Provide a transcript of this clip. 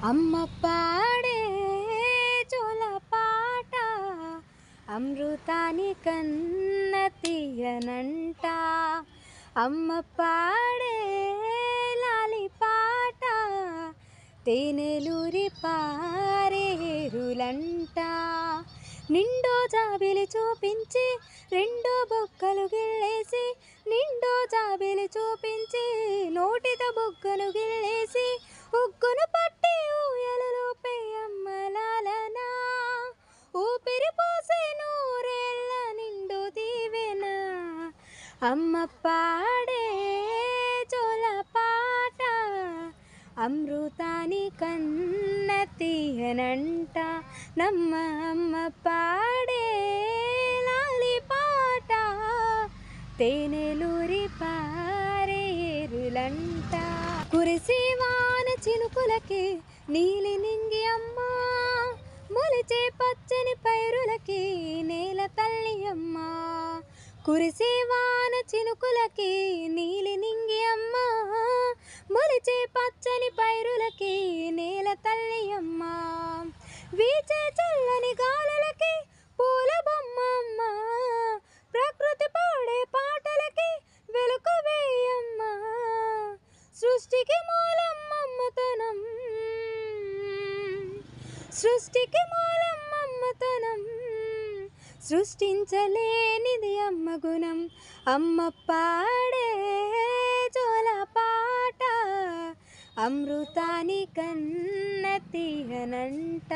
అమ్మ పాడే జోలపాట అమృతాని కన్న తీయనంట. అమ్మ పాడే లాలిపాట తేనెలూరి పారేరులంట. నిండో జాబిలి చూపించి రెండో బొక్కలు గిల్లేసి, నిండో జాబిలి చూపించి నోటితో బొగ్గను గిల్లేసి, ఉగ్గును పట్టి ఊయలలోపే అమ్మలాలనా ఊపిరి పోసే నూరేళ్ళ నిండు దీవెన. అమ్మ పాడే జోలపాట అమృతాని కన్న తీయనంట. నమ్మ అమ్మ పాడే లాలిపాట తేనెలూరి పారేరులంట. కురిసి వాన చినుకులకి నీలి నింగి అమ్మ, మొలిచే పచ్చని పైరులకి నేల తల్లి అమ్మ. కురిసి వాన చినుకులకి నీలి నింగి అమ్మ, మొలిచే పచ్చని పైరులకి నేల తల్లి అమ్మ. వీచే చల్లని గాలులకి పూల బొమ్మ అమ్మ, ప్రకృతి పాడే పాటలకి వెలుగు వేయమ్మ. సృష్టికి మూలం మమ్మతనం, సృష్టికి మూలం మమ్మతనం, సృష్టించలేనిది అమ్మ గుణం. అమ్మ పాడే జోలపాట అమృతాని కన్న తీయనంట.